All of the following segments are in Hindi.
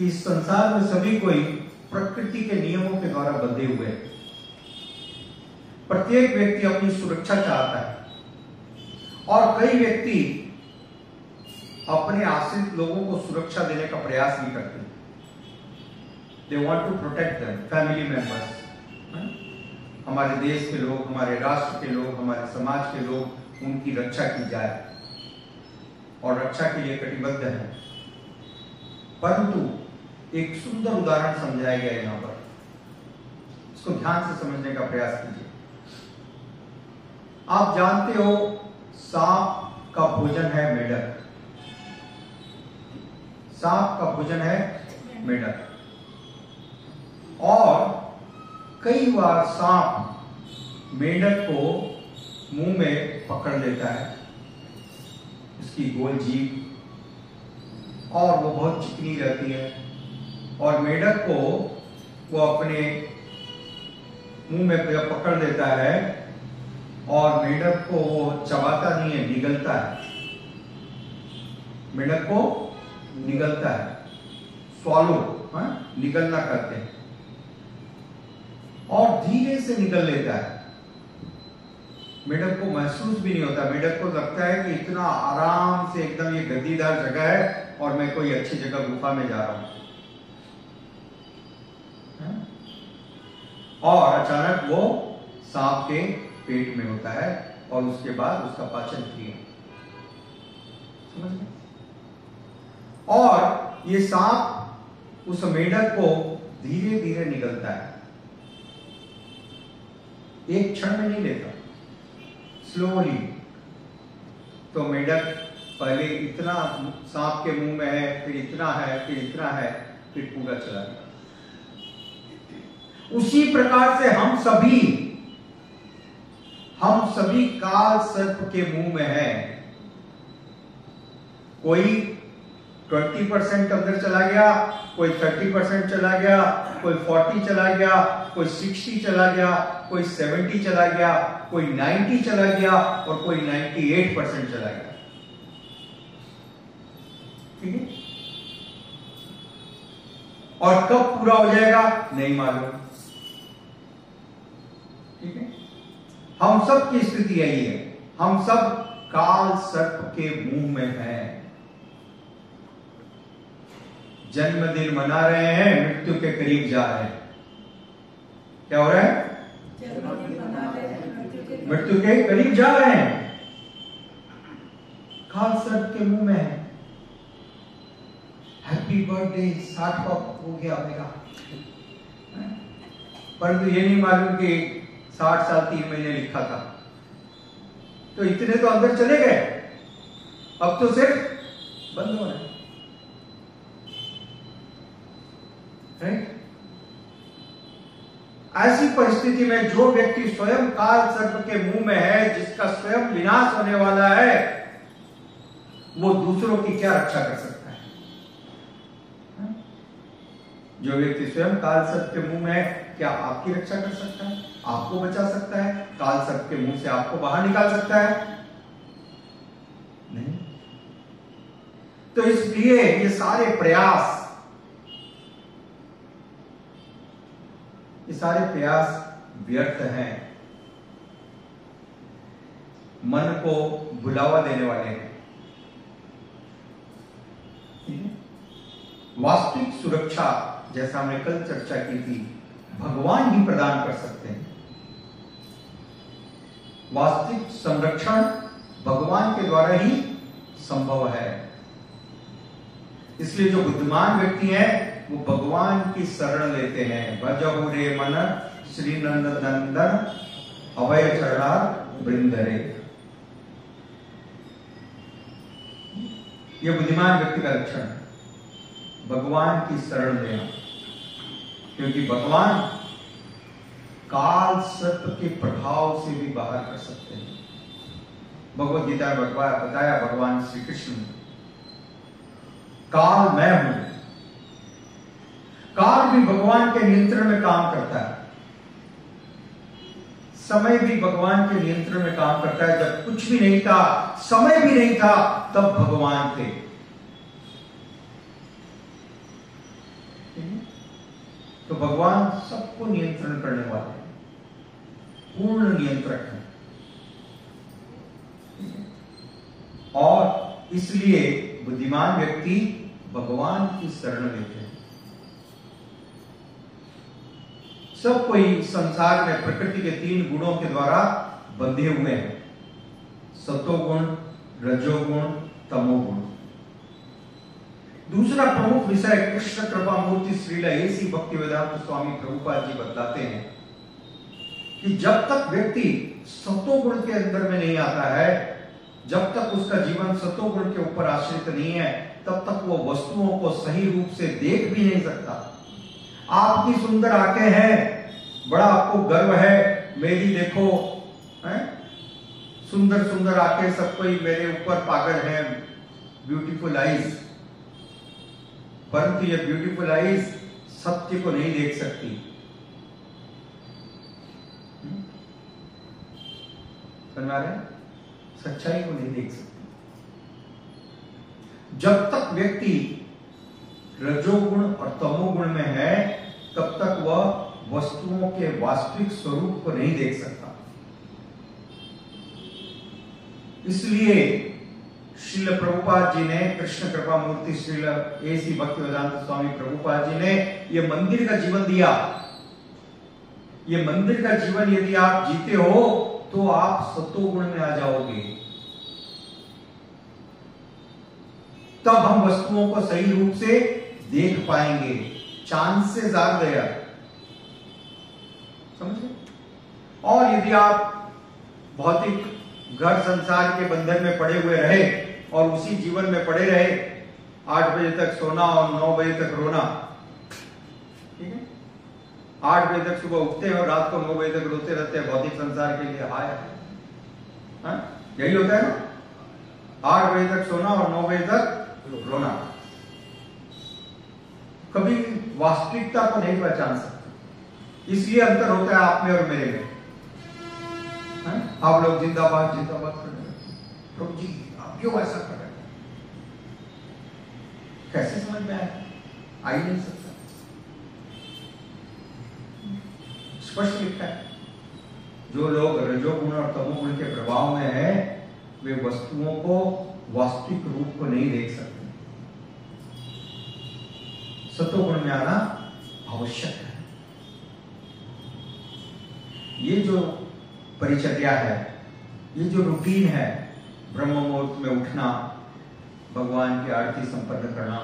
कि इस संसार में सभी कोई प्रकृति के नियमों के द्वारा बंधे हुए हैं। प्रत्येक व्यक्ति अपनी सुरक्षा चाहता है और कई व्यक्ति अपने आश्रित लोगों को सुरक्षा देने का प्रयास भी करते हैं। They want to protect them, family members, हमारे देश के लोग, हमारे राष्ट्र के लोग, हमारे समाज के लोग, उनकी रक्षा की जाए और रक्षा के लिए कटिबद्ध है। परंतु एक सुंदर उदाहरण समझाया गया यहां पर, इसको ध्यान से समझने का प्रयास कीजिए। आप जानते हो सांप का भोजन है मेढक, सांप का भोजन है मेढक, और कई बार सांप मेढक को मुंह में पकड़ लेता है, उसकी गोल जीभ, और वो बहुत चिकनी रहती है, और मेढक को वो अपने मुंह में पकड़ लेता है और मेढक को वो चबाता नहीं है, निगलता है, मेढक को निगलता है, स्वॉलो, निगलना करते हैं, और धीरे से निगल लेता है। मेढक को महसूस भी नहीं होता, मेढक को लगता है कि इतना आराम से एकदम ये गद्दीदार जगह है और मैं कोई अच्छी जगह गुफा में जा रहा हूं। और अचानक वो सांप के पेट में होता है और उसके बाद उसका पाचन क्रिया, समझ गए? और ये सांप उस मेढक को धीरे धीरे निगलता है, एक क्षण में नहीं लेता, स्लोली। तो मेढक पहले इतना सांप के मुंह में है, फिर इतना है, फिर इतना है, फिर पूरा चला गया। उसी प्रकार से हम सभी काल सर्प के मुंह में है। कोई 20% अंदर चला गया, कोई 30% चला गया, कोई 40 चला गया, कोई 60 चला गया, कोई 70 चला गया, कोई 90 चला गया और कोई 98% चला गया। ठीक है? और कब पूरा हो जाएगा नहीं मालूम। ठीक है? हम सब की स्थिति यही है, हम सब काल सर्प के मुंह में हैं। जन्मदिन मना रहे हैं, मृत्यु के करीब जा रहे हैं। क्या हो रहा है? मृत्यु के करीब जा रहे हैं, काल सर्प के मुंह में है। हैप्पी बर्थडे, 60 का हो गया होगा, परंतु ये नहीं मालूम कि 60 साल 3 महीने लिखा था। तो इतने तो अंदर चले गए, अब तो सिर्फ बंद हो रहा है। राइट? ऐसी परिस्थिति में जो व्यक्ति स्वयं काल सर्प के मुंह में है, जिसका स्वयं विनाश होने वाला है, वो दूसरों की क्या रक्षा कर सकता है? जो व्यक्ति स्वयं काल सर्प के मुंह में है, क्या आपकी रक्षा कर सकता है? आपको बचा सकता है? काल सर्प के मुंह से आपको बाहर निकाल सकता है? नहीं। तो इसलिए ये सारे प्रयास व्यर्थ हैं, मन को भुलावा देने वाले हैं। वास्तविक सुरक्षा, जैसा हमने कल चर्चा की थी, भगवान ही प्रदान कर सकते हैं। वास्तविक संरक्षण भगवान के द्वारा ही संभव है। इसलिए जो बुद्धिमान व्यक्ति हैं वो भगवान की शरण लेते हैं। भजहु रे मन श्री नंद नंदन अभय चरणार वृंदरे। यह बुद्धिमान व्यक्ति का लक्षण है, भगवान की शरण लेना, क्योंकि भगवान काल सर्प के प्रभाव से भी बाहर कर सकते हैं। भगवद गीता में बताया भगवान श्री कृष्ण ने, काल मैं हूं। काल भी भगवान के नियंत्रण में काम करता है, समय भी भगवान के नियंत्रण में काम करता है। जब कुछ भी नहीं था, समय भी नहीं था, तब भगवान थे। तो भगवान सबको नियंत्रण करने वाले हैं, पूर्ण नियंत्रक है। और इसलिए बुद्धिमान व्यक्ति भगवान की शरण लेते हैं। सब कोई संसार में प्रकृति के 3 गुणों के द्वारा बंधे हुए हैं, सतोगुण, रजोगुण, तमोगुण। दूसरा प्रमुख विषय कृष्ण कृपा मूर्ति श्रील ऐसी भक्तिवेदांत स्वामी प्रभुपाद जी बतलाते हैं कि जब तक व्यक्ति सतोगुण के अंदर में नहीं आता है, जब तक उसका जीवन सतोगुण के ऊपर आश्रित नहीं है, तब तक वो वस्तुओं को सही रूप से देख भी नहीं सकता। आपकी सुंदर आंखें हैं, बड़ा आपको गर्व है, मेरी देखो है? सुंदर सुंदर आंखें, सब कोई मेरे ऊपर पागल है, ब्यूटीफुल आईज। परंतु ये ब्यूटीफुल आईज सत्य को नहीं देख सकती। समझ आ रहे हैं? सच्चाई को नहीं देख सकती। जब तक व्यक्ति रजोगुण और तमोगुण में है, तब तक वह वस्तुओं के वास्तविक स्वरूप को नहीं देख सकता। इसलिए श्रील प्रभुपाद जी ने, कृष्ण कृपा मूर्ति श्रील ऐसी भक्तिवेदांत स्वामी प्रभुपाद जी ने यह मंदिर का जीवन दिया। ये मंदिर का जीवन यदि आप जीते हो तो आप सतोगुण में आ जाओगे। तब हम वस्तुओं को सही रूप से देख पाएंगे। चांसेस आर देयर, समझे? और यदि आप भौतिक घर संसार के बंधन में पड़े हुए रहे और उसी जीवन में पड़े रहे, 8 बजे तक सोना और 9 बजे तक रोना, ठीक है? 8 बजे तक सुबह उठते हैं और रात को 9 बजे तक रोते रहते हैं भौतिक संसार के लिए। हाय, यही होता है ना? 8 बजे तक सोना और 9 बजे तक रोना। कभी वास्तविकता को नहीं पहचान सकते, इसलिए अंतर होता है आप में और मेरे में। आप लोग जिंदाबाद जिंदाबाद कर रहे हैं, प्रभु जी आप क्यों ऐसा कर रहे हैं? कैसे समझ में आए? आ ही नहीं सकता। स्पष्ट लिखा है, जो लोग रजोगुण और तमोगुण के प्रभाव में है, वे वस्तुओं को वास्तविक रूप को नहीं देख सकते। सतोगुण में आना आवश्यक है। ये जो परिचर्या है, ये जो रूटीन है, ब्रह्म मुहूर्त में उठना, भगवान की आरती संपन्न करना,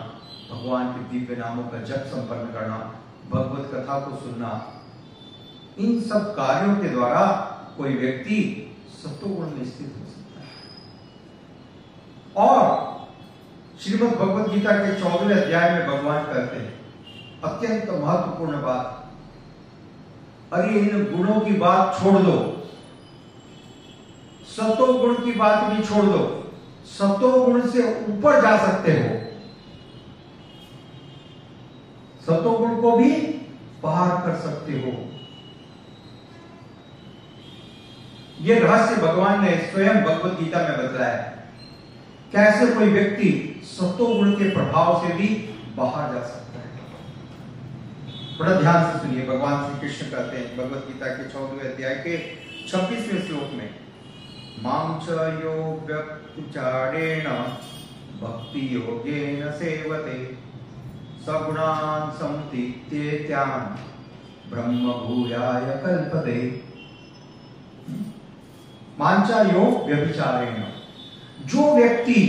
भगवान के दिव्य नामों का जप संपन्न करना, भगवत कथा को सुनना, इन सब कार्यों के द्वारा कोई व्यक्ति सतोगुण में स्थित हो सकता है। और श्रीमद् भगवद गीता के 14वें अध्याय में भगवान कहते हैं अत्यंत महत्वपूर्ण बात, अरे इन गुणों की बात छोड़ दो, सतोगुण की बात भी छोड़ दो, सतोगुण से ऊपर जा सकते हो, सतोगुण को भी पार कर सकते हो। यह रहस्य भगवान ने स्वयं भगवद गीता में बताया, कैसे कोई व्यक्ति सतोगुण के प्रभाव से भी बाहर जा सकता है। बड़ा ध्यान से सुनिए, भगवान श्री कृष्ण कहते हैं भगवद गीता के 14वें अध्याय के 26वें श्लोक में, मां च यो व्यक्तिचारेण भक्ति योगेन सेवते सगुणान् संतीत्येत्यान् ब्रह्म भूयाय कल्पते। मांचा यो व्यभिचारेण, जो व्यक्ति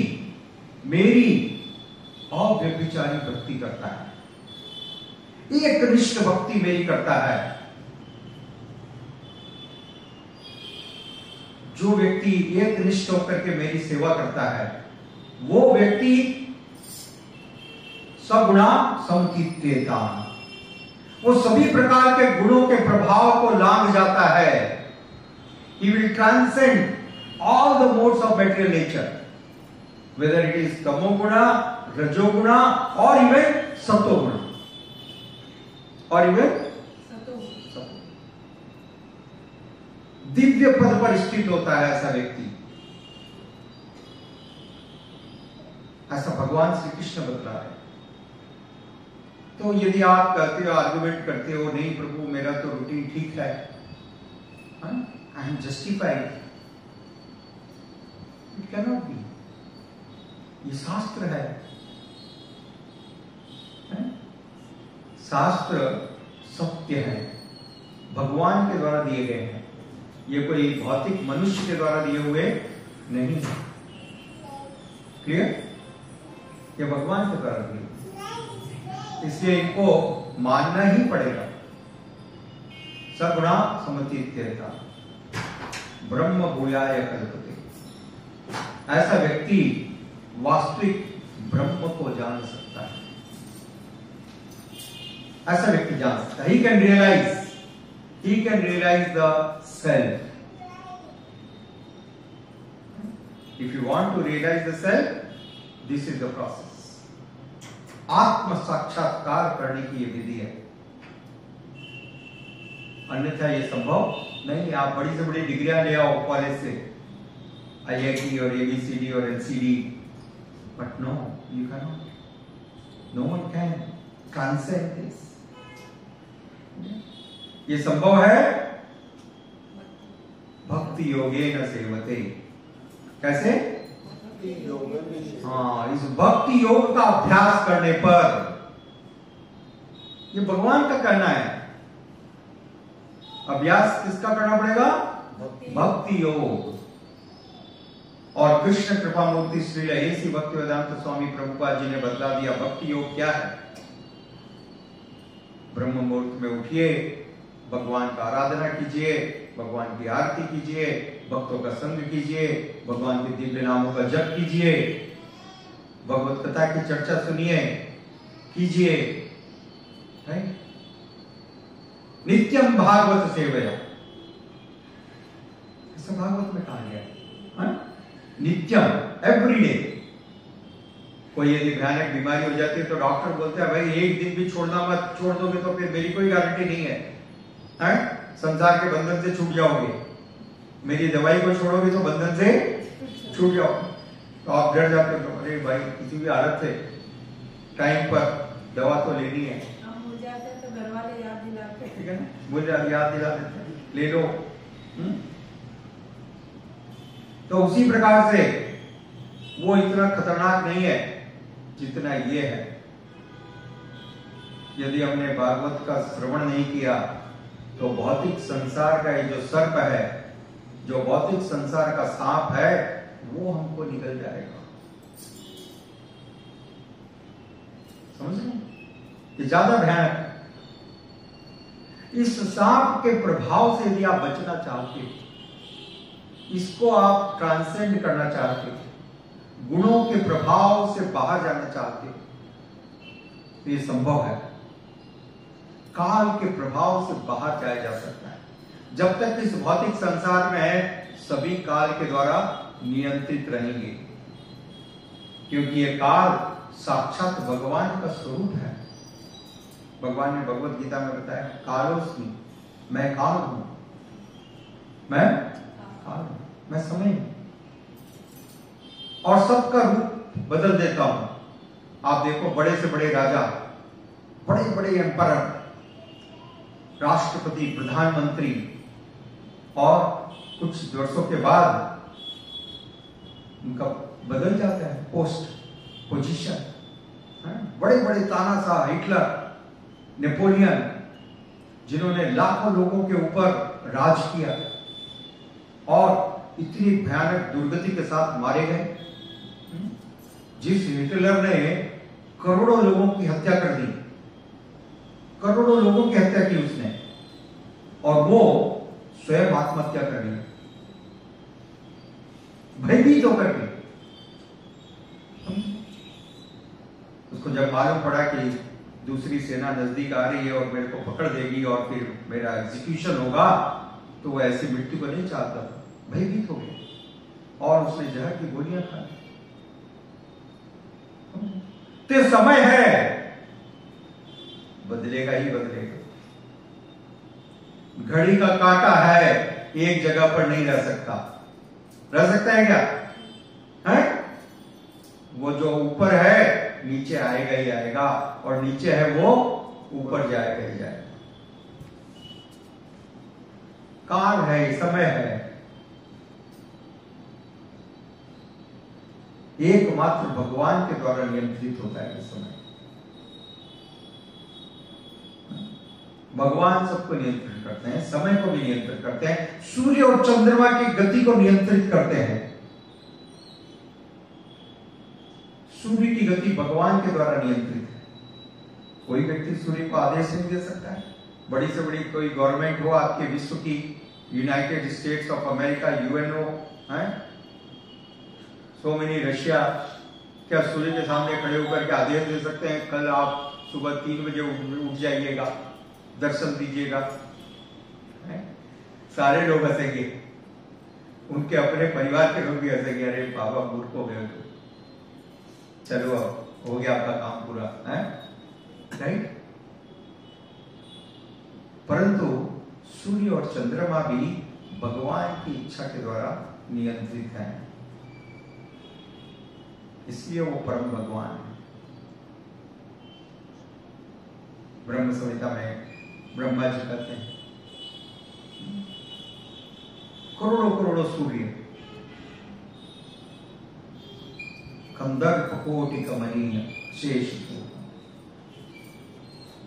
मेरी अव्यभिचारी भक्ति करता है, एक निष्ठ भक्ति मेरी करता है, जो व्यक्ति एक निष्ठ होकर के मेरी सेवा करता है, वो व्यक्ति सगुणा समतीत्येतान्, वो सभी प्रकार के गुणों के प्रभाव को लांघ जाता है। He will transcend all the modes of material nature, whether it is tamoguna, rajoguna, or even satoguna, or even satoguna. Divya पद पर स्थित होता है ऐसा व्यक्ति। ऐसा भगवान श्री कृष्ण बतला रहे। तो यदि आप कहते हो, आर्गुमेंट करते हो, नहीं प्रभु मेरा तो रूटीन ठीक है, I am justified, it can not be. ये शास्त्र है, शास्त्र सत्य है, भगवान के द्वारा दिए गए हैं, ये कोई भौतिक मनुष्य के द्वारा दिए हुए नहीं है। क्लियर? ये भगवान के द्वारा दिए, इसलिए इनको मानना ही पड़ेगा। सगुणा समतीत्यता ब्रह्म भूयाय कल्पते। ऐसा व्यक्ति वास्तविक ब्रह्म को जान सकता है, ऐसा व्यक्ति जान सकता है। He can realize the self. If you want to realize the self, this is the process. आत्म साक्षात्कार करने की ये विधि है, अन्यथा ये संभव नहीं। आप बड़ी से बड़ी डिग्रियां ले आओ कॉलेज से, IIT और ABCD और NCD, but no, you cannot. No one can transcend this. ये संभव है भक्ति योगेन सेवते। कैसे? हाँ, इस भक्ति योग का अभ्यास करने पर, ये भगवान का करना है। अभ्यास किसका करना पड़ेगा? भक्ति योग। और कृष्ण कृपा मूर्ति श्री ऐसी भक्तिवेदांत स्वामी प्रभुपाद जी ने बदला दिया। भक्ति योग क्या है? ब्रह्म मुहूर्त में उठिए, भगवान का आराधना कीजिए, भगवान की आरती कीजिए, भक्तों का संग कीजिए, भगवान के दिव्य नामों का जप कीजिए, भगवत कथा की चर्चा सुनिए, कीजिए। नित्यम भागवत सेवया, ऐसा भागवत में कहा गया, नित्यम, एवरीडे। कोई यदि भयानक बीमारी हो जाती है तो डॉक्टर बोलते हैं भाई एक दिन भी छोड़ना मत, छोड़ दोगे तो फिर मेरी कोई गारंटी नहीं है, संसार के बंधन से छूट जाओगे, मेरी दवाई को छोड़ोगे तो बंधन से छूट जाओगे। तो आप डर जाते हो, तो अरे भाई किसी भी हालत से टाइम पर दवा तो लेनी है, भूल जाते तो घर वाले याद दिलाते, ठीक है ना, भूल जाते याद दिला देते, ले लो। तो उसी प्रकार से वो इतना खतरनाक नहीं है जितना ये है। यदि हमने भागवत का श्रवण नहीं किया तो भौतिक संसार का ये जो सर्प है, जो भौतिक संसार का सांप है, वो हमको निकल जाएगा। समझ रहे? ये ज्यादा भयानक है। इस सांप के प्रभाव से यदि आप बचना चाहते हो, इसको आप ट्रांसेंड करना चाहते हो, गुणों के प्रभाव से बाहर जाना चाहते हो, तो ये संभव है। काल के प्रभाव से बाहर जाया जा सकता है। जब तक इस भौतिक संसार में है, सभी काल के द्वारा नियंत्रित रहेंगे, क्योंकि ये काल साक्षात भगवान का स्वरूप है। भगवान ने भगवत गीता में बताया, कालोस्मि, मैं काल हूं, मैं काल हूं, मैं समय हूं और सबका रूप बदल देता हूं। आप देखो, बड़े से बड़े राजा, बड़े बड़े एम्परर, राष्ट्रपति, प्रधानमंत्री, और कुछ वर्षों के बाद उनका बदल जाता है पोस्ट, पोजीशन। बड़े बड़े तानाशाह, हिटलर, नेपोलियन, जिन्होंने लाखों लोगों के ऊपर राज किया और इतनी भयानक दुर्गति के साथ मारे गए। जिस हिटलर ने करोड़ों लोगों की हत्या कर दी, करोड़ों लोगों की हत्या की उसने, और वो स्वयं आत्महत्या कर ली, भयभीत होकर के। उसको जब मालूम पड़ा कि दूसरी सेना नजदीक आ रही है और मेरे को पकड़ देगी और फिर मेरा एग्जीक्यूशन होगा, तो वो ऐसी मृत्यु को नहीं चाहता, भयभीत हो गया और उसने जहर की गोलियां खा ली। तो समय है, बदलेगा ही बदलेगा। घड़ी का कांटा है, एक जगह पर नहीं रह सकता। रह सकता है क्या? है? वो जो ऊपर है नीचे आएगा ही आएगा, और नीचे है वो ऊपर जाएगा ही जाएगा। काल है, समय है, एकमात्र भगवान के द्वारा नियंत्रित होता है ये समय। भगवान सबको नियंत्रित करते हैं, समय को भी नियंत्रित करते हैं, सूर्य और चंद्रमा की गति को नियंत्रित करते हैं। सूर्य की गति भगवान के द्वारा नियंत्रित है। कोई व्यक्ति सूर्य को आदेश नहीं दे सकता है। बड़ी से बड़ी कोई गवर्नमेंट हो आपके विश्व की, United states of America, UNO है, सो मेनी, रशिया, क्या सूर्य के सामने खड़े होकर के आदेश दे सकते हैं कल आप सुबह 3 बजे उठ जाइएगा, दर्शन दीजिएगा? सारे लोग हंसेंगे, उनके अपने परिवार के लोग भी हंसेंगे, अरे बाबा मूर्ख हो गए, चलो अब हो गया आपका काम पूरा है, राइट? परंतु सूर्य और चंद्रमा भी भगवान की इच्छा के द्वारा नियंत्रित है, इसलिए वो परम भगवान है। ब्रह्म संहिता में ब्रह्मा जी कहते हैं करोड़ों करोड़ों सूर्य, कंदर्प कोटि कमनीय शेष,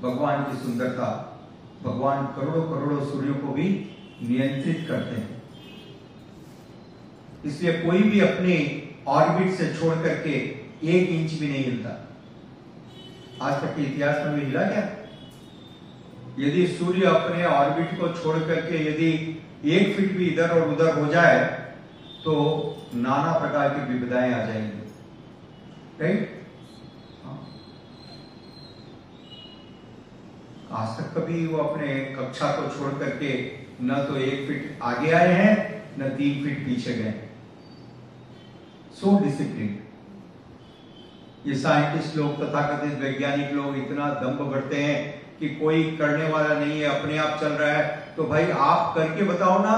भगवान की सुंदरता, भगवान करोड़ों करोड़ों सूर्यों को भी नियंत्रित करते हैं। इसलिए कोई भी अपने ऑर्बिट से छोड़ करके 1 इंच भी नहीं हिलता। आज तक के इतिहास में भी हिला क्या? यदि सूर्य अपने ऑर्बिट को छोड़ करके यदि 1 फीट भी इधर और उधर हो जाए तो नाना प्रकार की विपदाएं आ जाएंगी, राइट? आज तक कभी वो अपने कक्षा को छोड़ करके न तो 1 फीट आगे आए हैं न 3 फीट पीछे गए। So discipline. ये साइंटिस्ट लोग, तथाकथित वैज्ञानिक लोग इतना दम्भ बढ़ते हैं कि कोई करने वाला नहीं है, अपने आप चल रहा है। तो भाई आप करके बताओ ना।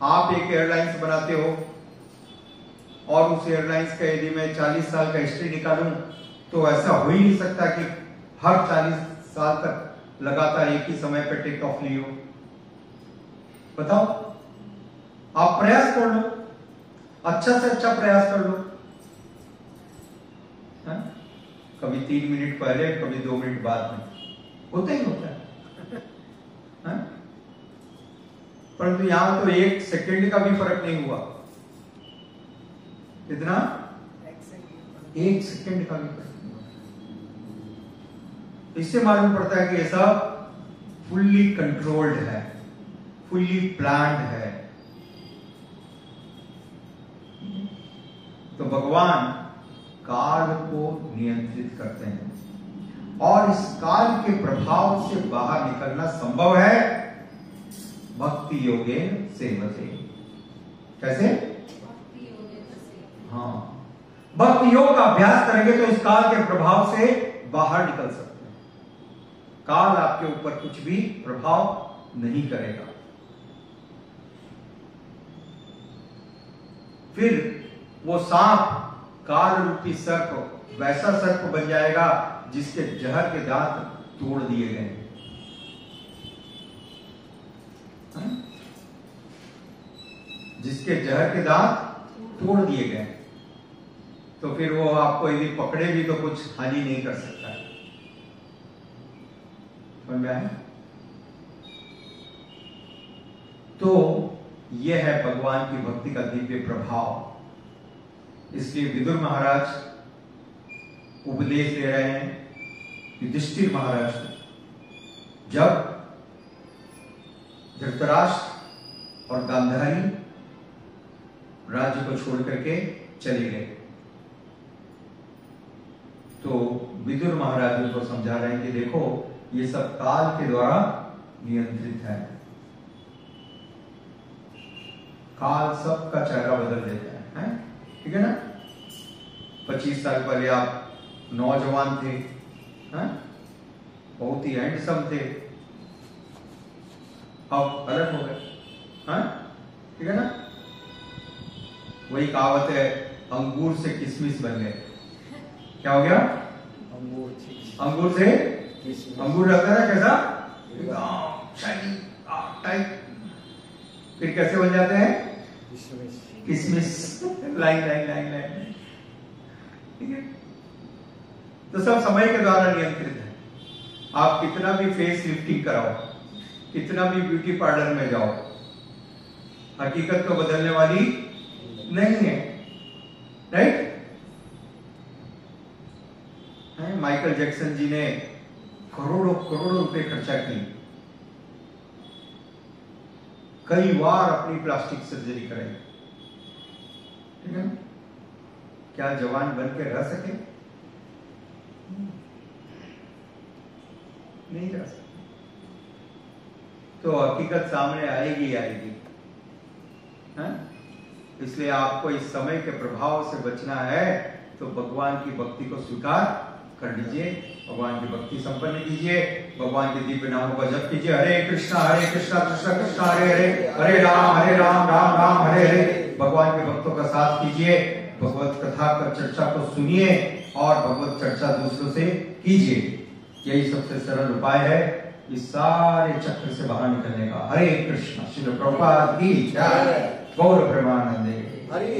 आप एक एयरलाइंस बनाते हो और उस एयरलाइंस का यदि मैं 40 साल का हिस्ट्री निकालूं तो ऐसा हो ही नहीं सकता कि हर 40 साल तक लगातार एक ही समय पर टेक ऑफ ली हो। बताओ, आप प्रयास कर लो, अच्छा से अच्छा प्रयास कर लो। है? कभी 3 मिनट पहले, कभी 2 मिनट बाद में, होता ही होता है। परंतु यहां तो 1 सेकंड का भी फर्क नहीं हुआ। कितना? 1 सेकंड का भी फर्क नहीं हुआ। इससे मालूम पड़ता है कि ये सब फुल्ली कंट्रोल्ड है, फुल्ली प्लान्ड है। तो भगवान काल को नियंत्रित करते हैं और इस काल के प्रभाव से बाहर निकलना संभव है भक्ति योगे सेवते। कैसे? हाँ, भक्ति योग का अभ्यास करेंगे तो इस काल के प्रभाव से बाहर निकल सकते हैं। काल आपके ऊपर कुछ भी प्रभाव नहीं करेगा। फिर वो सांप, काल रूपी सर्प वैसा सर्प बन जाएगा जिसके जहर के दांत तोड़ दिए गए। जिसके जहर के दांत तोड़ दिए गए, तो फिर वो आपको यदि पकड़े भी तो कुछ हानि नहीं कर सकता है। समझ में आया? तो यह है भगवान की भक्ति का दिव्य प्रभाव। इसलिए विदुर महाराज उपदेश दे रहे हैं युधिष्ठिर महाराज को। जब धृतराष्ट्र और गांधारी राज्य को छोड़ करके चले गए तो विदुर महाराज उनको समझा रहे हैं कि देखो, ये सब काल के द्वारा नियंत्रित है। काल सबका चेहरा बदल देता है, ठीक है ना? 25 साल पहले आप नौजवान थे, बहुत ही हैंडसम थे, अब अलग हो गए, ठीक है ना? वही कहावत है, अंगूर से किशमिश बन गए। क्या हो गया? अंगूर से अंगूर रहता है कैसा शाइनी टाइप, फिर कैसे बन जाते हैं? किशमिश। लाइन लाइन लाइन लाइन, ठीक है। तो सब समय के द्वारा नियंत्रित है। आप कितना भी फेस लिफ्टिंग कराओ, कितना भी ब्यूटी पार्लर में जाओ, हकीकत तो बदलने वाली नहीं है, राइट? माइकल जैक्सन जी ने करोड़ों करोड़ों रुपए खर्चा की, कई बार अपनी प्लास्टिक सर्जरी कराई, ठीक है। क्या जवान बन के रह सके? नहीं रह सके। तो हकीकत सामने आएगी आएगी, है? इसलिए आपको इस समय के प्रभाव से बचना है तो भगवान की भक्ति को स्वीकार कर लीजिए, भगवान की भक्ति संपन्न कीजिए, भगवान के दिव्य नामों का जप कीजिए। हरे कृष्णा कृष्ण कृष्ण हरे हरे, हरे राम राम राम हरे हरे। भगवान के भक्तों का साथ कीजिए, भगवत कथा का चर्चा को सुनिए और भगवत चर्चा दूसरों से कीजिए। यही सबसे सरल उपाय है इस सारे चक्र से बाहर निकलने का। हरे कृष्ण। श्रील प्रभुपाद की जय। गौर प्रेमानंदे। हरि